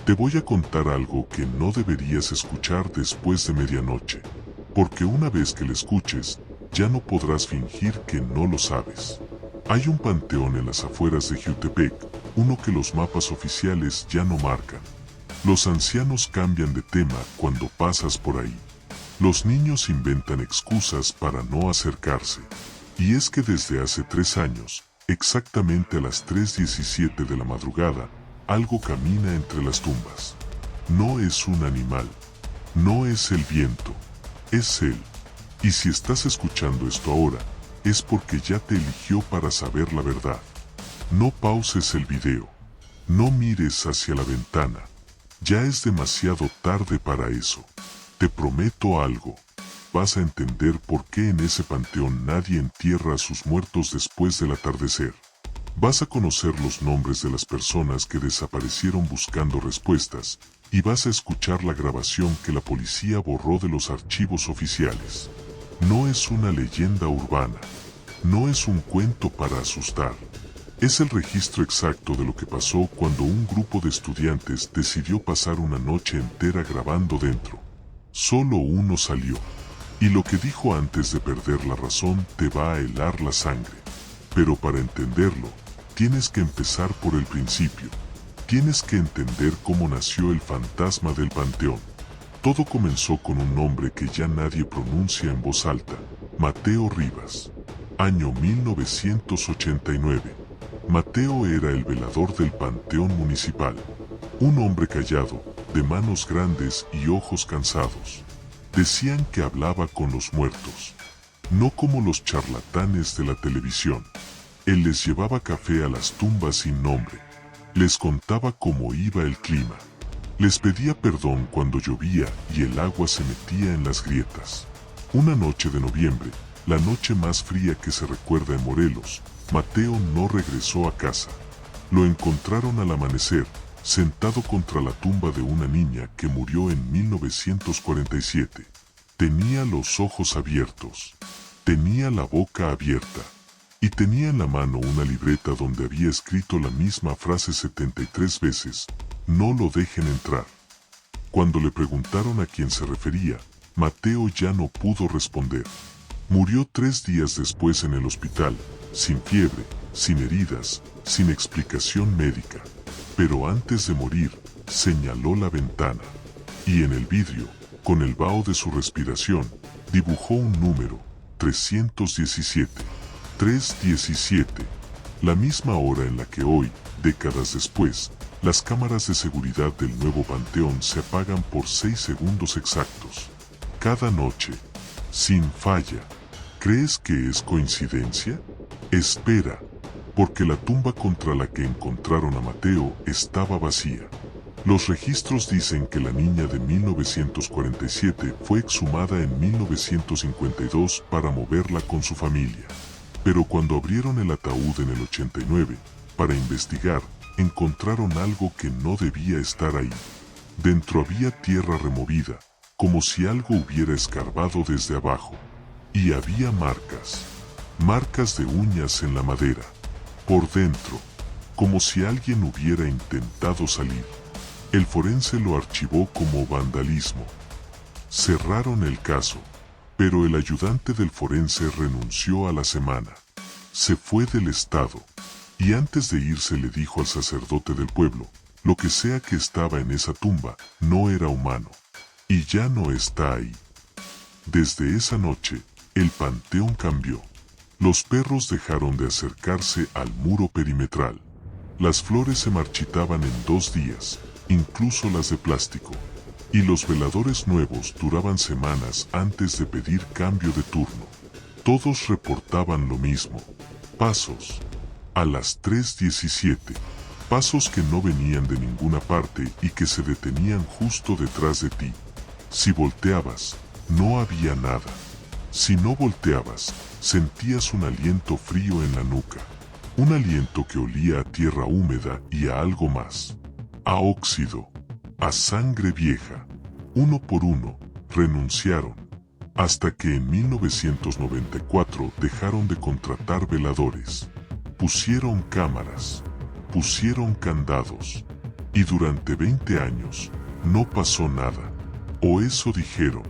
Te voy a contar algo que no deberías escuchar después de medianoche, porque una vez que lo escuches, ya no podrás fingir que no lo sabes. Hay un panteón en las afueras de Jiutepec, uno que los mapas oficiales ya no marcan. Los ancianos cambian de tema cuando pasas por ahí. Los niños inventan excusas para no acercarse. Y es que desde hace 3 años, exactamente a las 3:17 de la madrugada, algo camina entre las tumbas. No es un animal, no es el viento, es él. Y si estás escuchando esto ahora, es porque ya te eligió para saber la verdad. No pauses el video, no mires hacia la ventana, ya es demasiado tarde para eso. Te prometo algo, vas a entender por qué en ese panteón nadie entierra a sus muertos después del atardecer. Vas a conocer los nombres de las personas que desaparecieron buscando respuestas, y vas a escuchar la grabación que la policía borró de los archivos oficiales. No es una leyenda urbana, no es un cuento para asustar. Es el registro exacto de lo que pasó cuando un grupo de estudiantes decidió pasar una noche entera grabando dentro. Solo uno salió. Y lo que dijo antes de perder la razón te va a helar la sangre. Pero para entenderlo, tienes que empezar por el principio. Tienes que entender cómo nació el fantasma del panteón. Todo comenzó con un nombre que ya nadie pronuncia en voz alta: Mateo Rivas. Año 1989. Mateo era el velador del panteón municipal. Un hombre callado, de manos grandes y ojos cansados. Decían que hablaba con los muertos, no como los charlatanes de la televisión. Él les llevaba café a las tumbas sin nombre, les contaba cómo iba el clima, les pedía perdón cuando llovía y el agua se metía en las grietas. Una noche de noviembre, la noche más fría que se recuerda en Morelos, Mateo no regresó a casa. Lo encontraron al amanecer, sentado contra la tumba de una niña que murió en 1947. Tenía los ojos abiertos, tenía la boca abierta, y tenía en la mano una libreta donde había escrito la misma frase 73 veces: no lo dejen entrar. Cuando le preguntaron a quién se refería, Mateo ya no pudo responder. Murió 3 días después en el hospital, sin fiebre, sin heridas, sin explicación médica. Pero antes de morir, señaló la ventana. Y en el vidrio, con el vaho de su respiración, dibujó un número: 317. 3:17. La misma hora en la que hoy, décadas después, las cámaras de seguridad del nuevo panteón se apagan por 6 segundos exactos. Cada noche, sin falla. ¿Crees que es coincidencia? Espera, porque la tumba contra la que encontraron a Mateo estaba vacía. Los registros dicen que la niña de 1947 fue exhumada en 1952 para moverla con su familia. Pero cuando abrieron el ataúd en el 89, para investigar, encontraron algo que no debía estar ahí. Dentro había tierra removida, como si algo hubiera escarbado desde abajo. Y había marcas. Marcas de uñas en la madera. Por dentro, como si alguien hubiera intentado salir. El forense lo archivó como vandalismo. Cerraron el caso, pero el ayudante del forense renunció a la semana. Se fue del estado, y antes de irse le dijo al sacerdote del pueblo: lo que sea que estaba en esa tumba no era humano, y ya no está ahí. Desde esa noche, el panteón cambió. Los perros dejaron de acercarse al muro perimetral. Las flores se marchitaban en 2 días, incluso las de plástico. Y los veladores nuevos duraban semanas antes de pedir cambio de turno. Todos reportaban lo mismo: pasos. A las 3:17. Pasos que no venían de ninguna parte y que se detenían justo detrás de ti. Si volteabas, no había nada. Si no volteabas, sentías un aliento frío en la nuca. Un aliento que olía a tierra húmeda y a algo más. A óxido. A sangre vieja. Uno por uno, renunciaron. Hasta que en 1994 dejaron de contratar veladores. Pusieron cámaras. Pusieron candados. Y durante 20 años, no pasó nada. O eso dijeron.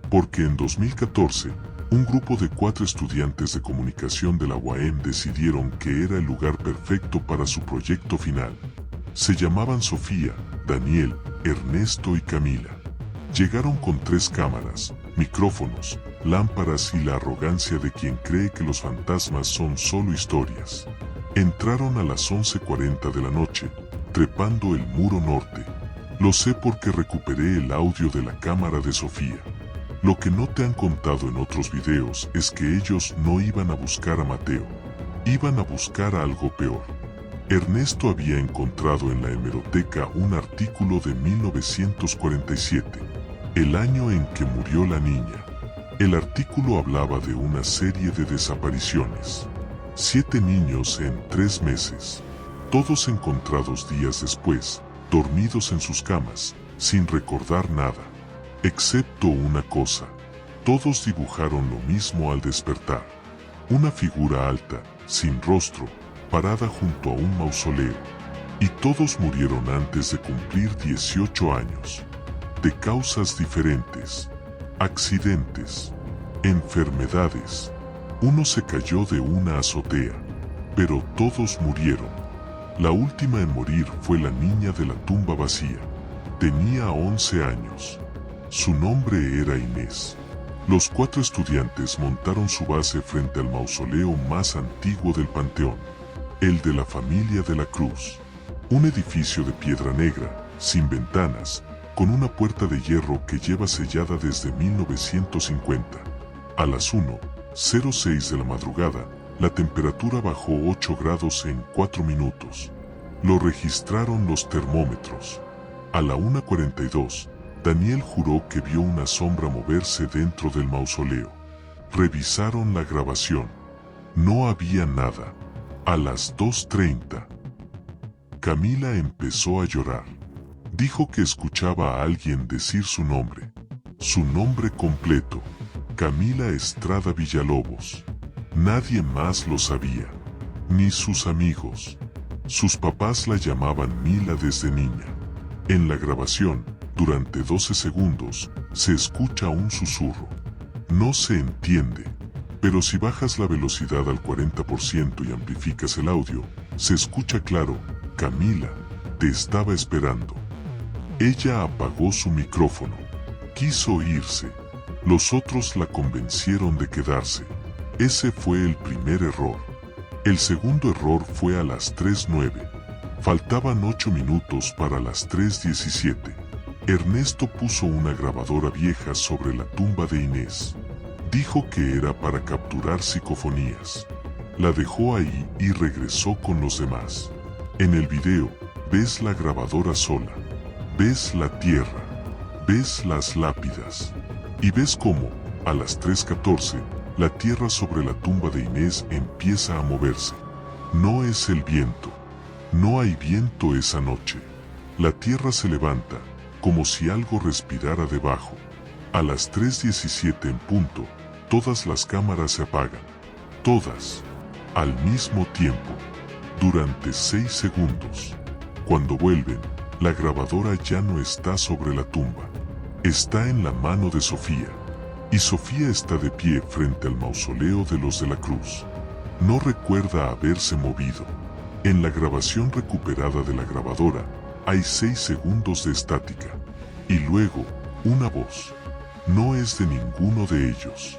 Porque en 2014, un grupo de 4 estudiantes de comunicación de la UAM decidieron que era el lugar perfecto para su proyecto final. Se llamaban Sofía, Daniel, Ernesto y Camila. Llegaron con 3 cámaras, micrófonos, lámparas y la arrogancia de quien cree que los fantasmas son solo historias. Entraron a las 11:40 de la noche, trepando el muro norte. Lo sé porque recuperé el audio de la cámara de Sofía. Lo que no te han contado en otros videos es que ellos no iban a buscar a Mateo. Iban a buscar algo peor. Ernesto había encontrado en la hemeroteca un artículo de 1947, el año en que murió la niña. El artículo hablaba de una serie de desapariciones. 7 niños en 3 meses. Todos encontrados días después, dormidos en sus camas, sin recordar nada. Excepto una cosa. Todos dibujaron lo mismo al despertar. Una figura alta, sin rostro, parada junto a un mausoleo. Y todos murieron antes de cumplir 18 años. De causas diferentes. Accidentes. Enfermedades. Uno se cayó de una azotea. Pero todos murieron. La última en morir fue la niña de la tumba vacía. Tenía 11 años. Su nombre era Inés. Los 4 estudiantes montaron su base frente al mausoleo más antiguo del panteón, el de la familia de la Cruz. Un edificio de piedra negra, sin ventanas, con una puerta de hierro que lleva sellada desde 1950. A las 1:06 de la madrugada, la temperatura bajó 8 grados en 4 minutos. Lo registraron los termómetros. A la 1:42, Daniel juró que vio una sombra moverse dentro del mausoleo. Revisaron la grabación. No había nada. A las 2:30, Camila empezó a llorar. Dijo que escuchaba a alguien decir su nombre. Su nombre completo, Camila Estrada Villalobos. Nadie más lo sabía, ni sus amigos. Sus papás la llamaban Mila desde niña. En la grabación, durante 12 segundos, se escucha un susurro. No se entiende, pero si bajas la velocidad al 40% y amplificas el audio, se escucha claro: Camila, te estaba esperando. Ella apagó su micrófono. Quiso irse. Los otros la convencieron de quedarse. Ese fue el primer error. El segundo error fue a las 3:09. Faltaban 8 minutos para las 3:17. Ernesto puso una grabadora vieja sobre la tumba de Inés. Dijo que era para capturar psicofonías. La dejó ahí y regresó con los demás. En el video, ves la grabadora sola. Ves la tierra. Ves las lápidas. Y ves cómo, a las 3:14, la tierra sobre la tumba de Inés empieza a moverse. No es el viento. No hay viento esa noche. La tierra se levanta, como si algo respirara debajo. A las 3:17 en punto, todas las cámaras se apagan. Todas. Al mismo tiempo. Durante 6 segundos. Cuando vuelven, la grabadora ya no está sobre la tumba. Está en la mano de Sofía. Y Sofía está de pie frente al mausoleo de los de la Cruz. No recuerda haberse movido. En la grabación recuperada de la grabadora, hay 6 segundos de estática. Y luego, una voz. No es de ninguno de ellos.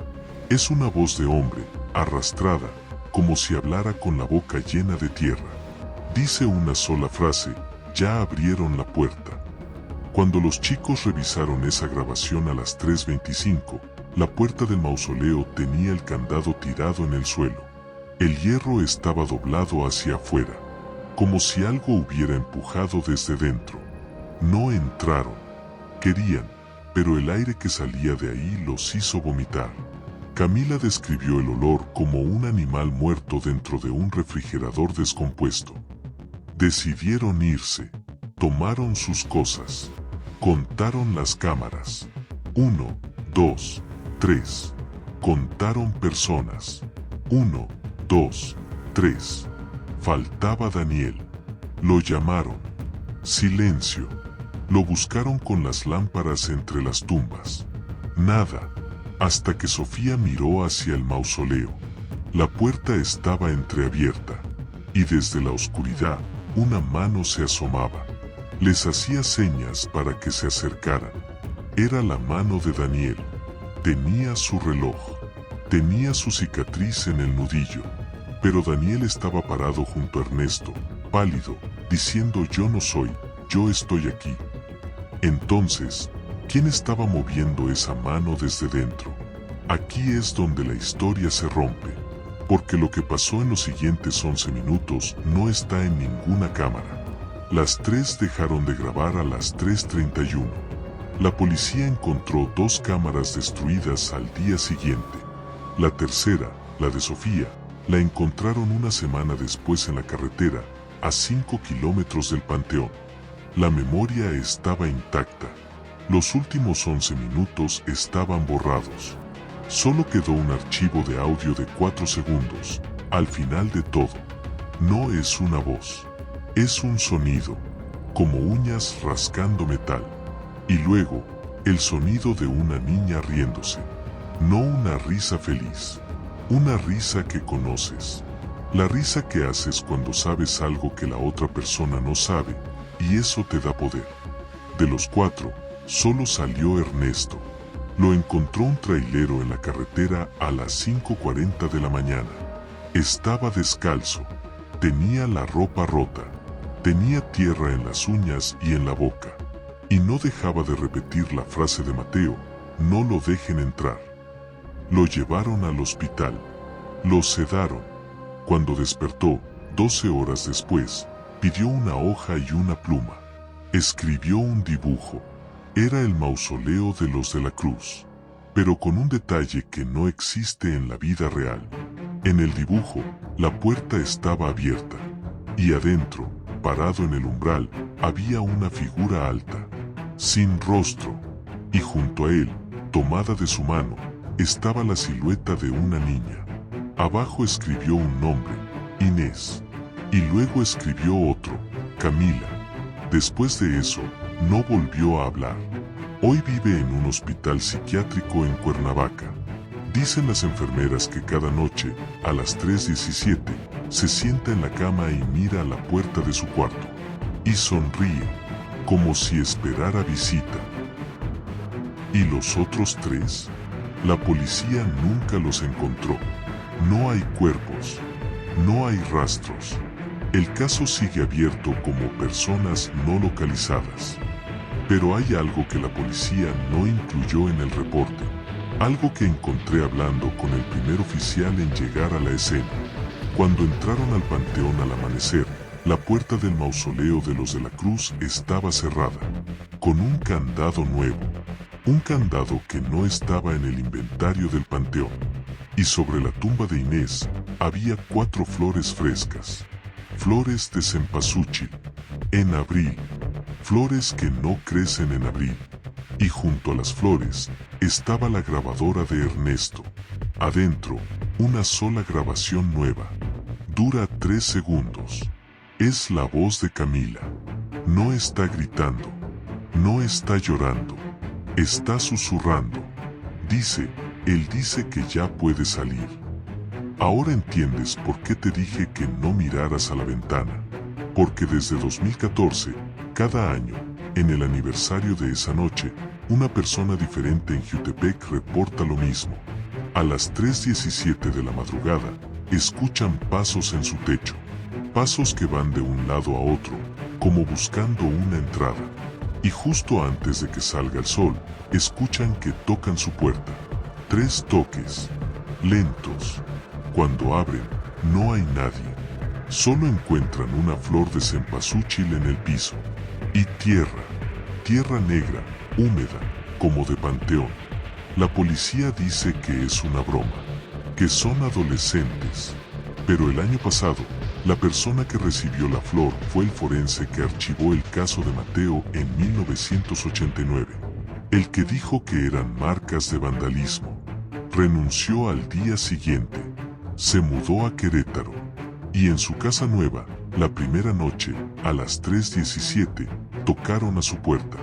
Es una voz de hombre, arrastrada, como si hablara con la boca llena de tierra. Dice una sola frase: ya abrieron la puerta. Cuando los chicos revisaron esa grabación a las 3:25, la puerta del mausoleo tenía el candado tirado en el suelo. El hierro estaba doblado hacia afuera, como si algo hubiera empujado desde dentro. No entraron. Querían, pero el aire que salía de ahí los hizo vomitar. Camila describió el olor como un animal muerto dentro de un refrigerador descompuesto. Decidieron irse. Tomaron sus cosas. Contaron las cámaras. 1, 2, 3. Contaron personas. 1, 2, 3. Faltaba Daniel. Lo llamaron. Silencio. Lo buscaron con las lámparas entre las tumbas. Nada, hasta que Sofía miró hacia el mausoleo. La puerta estaba entreabierta, y desde la oscuridad, una mano se asomaba. Les hacía señas para que se acercaran. Era la mano de Daniel. Tenía su reloj. Tenía su cicatriz en el nudillo. Pero Daniel estaba parado junto a Ernesto, pálido, diciendo: yo no soy, yo estoy aquí. Entonces, ¿quién estaba moviendo esa mano desde dentro? Aquí es donde la historia se rompe, porque lo que pasó en los siguientes 11 minutos no está en ninguna cámara. Las 3 dejaron de grabar a las 3:31. La policía encontró 2 cámaras destruidas al día siguiente. La tercera, la de Sofía, la encontraron una semana después en la carretera, a 5 kilómetros del panteón. La memoria estaba intacta. Los últimos 11 minutos estaban borrados. Solo quedó un archivo de audio de 4 segundos, al final de todo. No es una voz. Es un sonido, como uñas rascando metal. Y luego, el sonido de una niña riéndose. No una risa feliz. Una risa que conoces. La risa que haces cuando sabes algo que la otra persona no sabe, y eso te da poder. De los 4, solo salió Ernesto. Lo encontró un trailero en la carretera a las 5:40 de la mañana. Estaba descalzo. Tenía la ropa rota. Tenía tierra en las uñas y en la boca. Y no dejaba de repetir la frase de Mateo: no lo dejen entrar. Lo llevaron al hospital. Lo sedaron. Cuando despertó, 12 horas después, pidió una hoja y una pluma. Escribió un dibujo. Era el mausoleo de los de la Cruz, pero con un detalle que no existe en la vida real. En el dibujo, la puerta estaba abierta, y adentro, parado en el umbral, había una figura alta, sin rostro, y junto a él, tomada de su mano, estaba la silueta de una niña. Abajo escribió un nombre, Inés, y luego escribió otro, Camila. Después de eso, no volvió a hablar. Hoy vive en un hospital psiquiátrico en Cuernavaca. Dicen las enfermeras que cada noche, a las 3:17, se sienta en la cama y mira a la puerta de su cuarto. Y sonríe, como si esperara visita. ¿Y los otros 3? La policía nunca los encontró. No hay cuerpos. No hay rastros. El caso sigue abierto como personas no localizadas. Pero hay algo que la policía no incluyó en el reporte. Algo que encontré hablando con el primer oficial en llegar a la escena. Cuando entraron al panteón al amanecer, la puerta del mausoleo de los de la Cruz estaba cerrada, con un candado nuevo. Un candado que no estaba en el inventario del panteón. Y sobre la tumba de Inés, había 4 flores frescas. Flores de cempasúchil. En abril. Flores que no crecen en abril. Y junto a las flores, estaba la grabadora de Ernesto. Adentro, una sola grabación nueva. Dura 3 segundos. Es la voz de Camila. No está gritando. No está llorando. Está susurrando. Dice, él dice que ya puede salir. Ahora entiendes por qué te dije que no miraras a la ventana. Porque desde 2014, cada año, en el aniversario de esa noche, una persona diferente en Jutepec reporta lo mismo. A las 3:17 de la madrugada, escuchan pasos en su techo. Pasos que van de un lado a otro, como buscando una entrada. Y justo antes de que salga el sol, escuchan que tocan su puerta. 3 toques. Lentos. Cuando abren, no hay nadie. Solo encuentran una flor de cempasúchil en el piso. Y tierra. Tierra negra, húmeda, como de panteón. La policía dice que es una broma. Que son adolescentes. Pero el año pasado, la persona que recibió la flor fue el forense que archivó el caso de Mateo en 1989. El que dijo que eran marcas de vandalismo. Renunció al día siguiente. Se mudó a Querétaro. Y en su casa nueva, La primera noche, a las 3:17, tocaron a su puerta.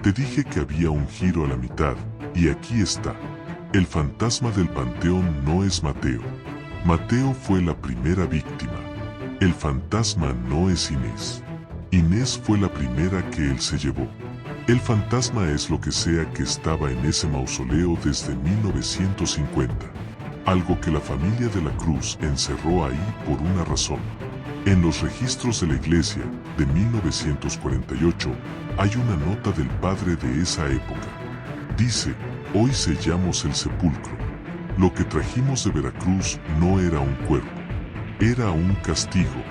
Te dije que había un giro a la mitad, y aquí está. El fantasma del panteón no es Mateo. Mateo fue la primera víctima. El fantasma no es Inés. Inés fue la primera que él se llevó. El fantasma es lo que sea que estaba en ese mausoleo desde 1950. Algo que la familia de la Cruz encerró ahí por una razón. En los registros de la iglesia de 1948 hay una nota del padre de esa época. Dice: hoy sellamos el sepulcro. Lo que trajimos de Veracruz no era un cuerpo, era un castigo.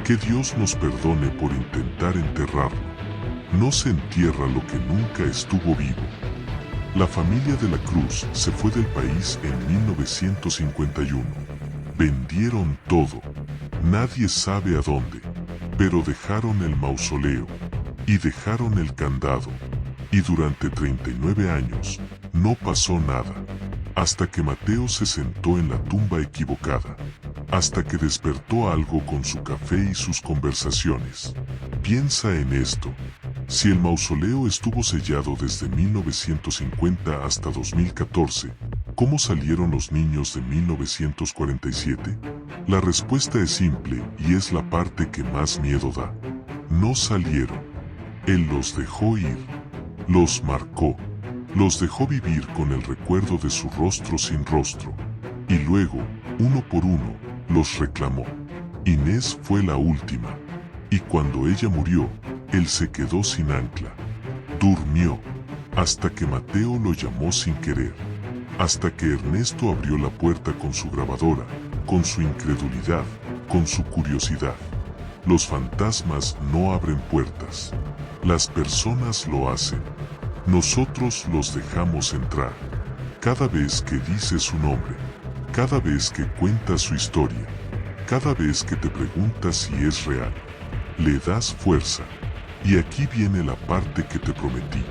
Que Dios nos perdone por intentar enterrarlo. No se entierra lo que nunca estuvo vivo. La familia de la Cruz se fue del país en 1951. Vendieron todo. Nadie sabe a dónde, pero dejaron el mausoleo y dejaron el candado. Y durante 39 años no pasó nada. Hasta que Mateo se sentó en la tumba equivocada. Hasta que despertó algo con su café y sus conversaciones. Piensa en esto. Si el mausoleo estuvo sellado desde 1950 hasta 2014, ¿cómo salieron los niños de 1947? La respuesta es simple y es la parte que más miedo da. No salieron. Él los dejó ir. Los marcó. Los dejó vivir con el recuerdo de su rostro sin rostro. Y luego, uno por uno, los reclamó. Inés fue la última. Y cuando ella murió, él se quedó sin ancla. Durmió. Hasta que Mateo lo llamó sin querer. Hasta que Ernesto abrió la puerta con su grabadora, con su incredulidad, con su curiosidad. Los fantasmas no abren puertas. Las personas lo hacen. Nosotros los dejamos entrar. Cada vez que dice su nombre, cada vez que cuenta su historia, cada vez que te pregunta si es real, le das fuerza. Y aquí viene la parte que te prometí.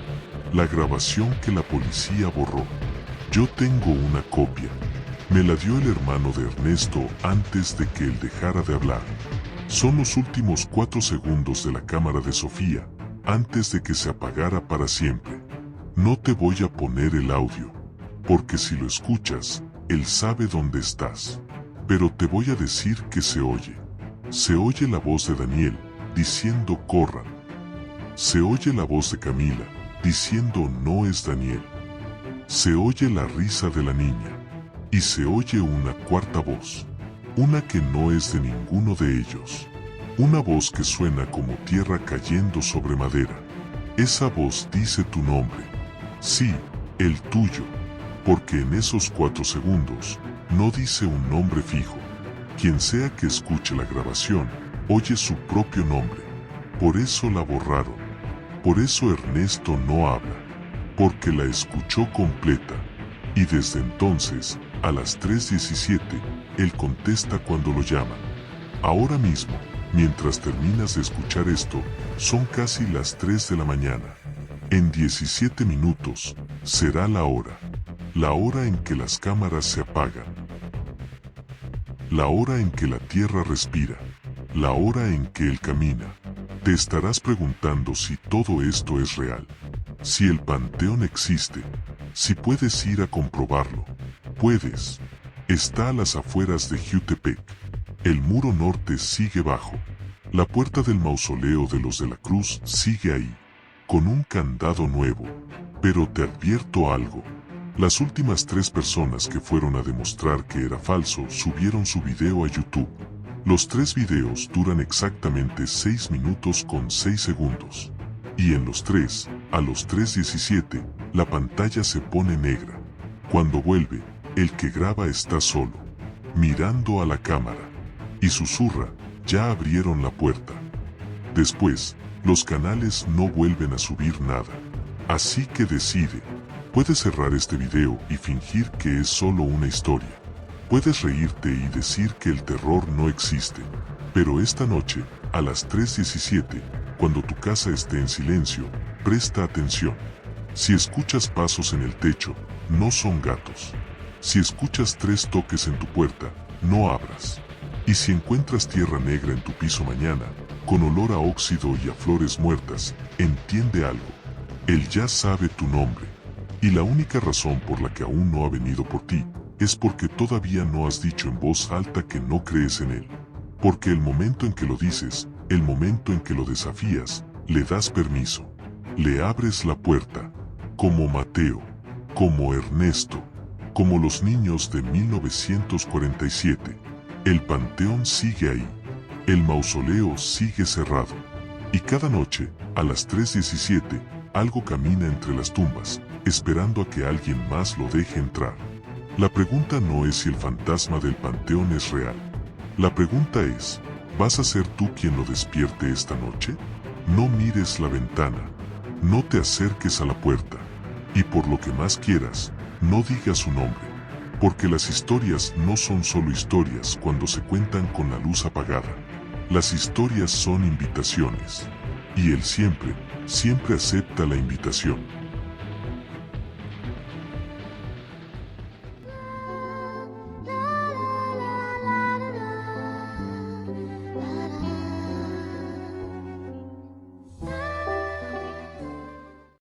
La grabación que la policía borró. Yo tengo una copia. Me la dio el hermano de Ernesto antes de que él dejara de hablar. Son los últimos 4 segundos de la cámara de Sofía, antes de que se apagara para siempre. No te voy a poner el audio, porque si lo escuchas, él sabe dónde estás. Pero te voy a decir que se oye. Se oye la voz de Daniel, diciendo corran. Se oye la voz de Camila, diciendo no es Daniel. Se oye la risa de la niña. Y se oye una cuarta voz. Una que no es de ninguno de ellos. Una voz que suena como tierra cayendo sobre madera. Esa voz dice tu nombre. Sí, el tuyo. Porque en esos 4 segundos, no dice un nombre fijo. Quien sea que escuche la grabación, oye su propio nombre. Por eso la borraron. Por eso Ernesto no habla. Porque la escuchó completa. Y desde entonces, a las 3:17, él contesta cuando lo llaman. Ahora mismo, mientras terminas de escuchar esto, son casi las 3 de la mañana. En 17 minutos, será la hora. La hora en que las cámaras se apagan. La hora en que la tierra respira. La hora en que él camina. Te estarás preguntando si todo esto es real. Si el panteón existe. Si puedes ir a comprobarlo. Puedes. Está a las afueras de Jutepec. El muro norte sigue bajo. La puerta del mausoleo de los de la Cruz sigue ahí. Con un candado nuevo. Pero te advierto algo. Las últimas 3 personas que fueron a demostrar que era falso subieron su video a YouTube. Los 3 videos duran exactamente 6 minutos con 6 segundos. Y en los 3, a los 3:17, la pantalla se pone negra. Cuando vuelve, el que graba está solo, mirando a la cámara. Y susurra, ya abrieron la puerta. Después, los canales no vuelven a subir nada. Así que decide. Puedes cerrar este video y fingir que es solo una historia. Puedes reírte y decir que el terror no existe. Pero esta noche, a las 3:17, cuando tu casa esté en silencio, presta atención. Si escuchas pasos en el techo, no son gatos. Si escuchas 3 toques en tu puerta, no abras. Y si encuentras tierra negra en tu piso mañana, con olor a óxido y a flores muertas, entiende algo. Él ya sabe tu nombre. Y la única razón por la que aún no ha venido por ti, es porque todavía no has dicho en voz alta que no crees en él. Porque el momento en que lo dices, el momento en que lo desafías, le das permiso. Le abres la puerta. Como Mateo. Como Ernesto. Como los niños de 1947. El panteón sigue ahí. El mausoleo sigue cerrado. Y cada noche, a las 3:17, algo camina entre las tumbas, esperando a que alguien más lo deje entrar. La pregunta no es si el fantasma del panteón es real. La pregunta es, ¿vas a ser tú quien lo despierte esta noche? No mires la ventana. No te acerques a la puerta. Y por lo que más quieras, no digas su nombre. Porque las historias no son solo historias cuando se cuentan con la luz apagada. Las historias son invitaciones. Y él siempre, siempre acepta la invitación.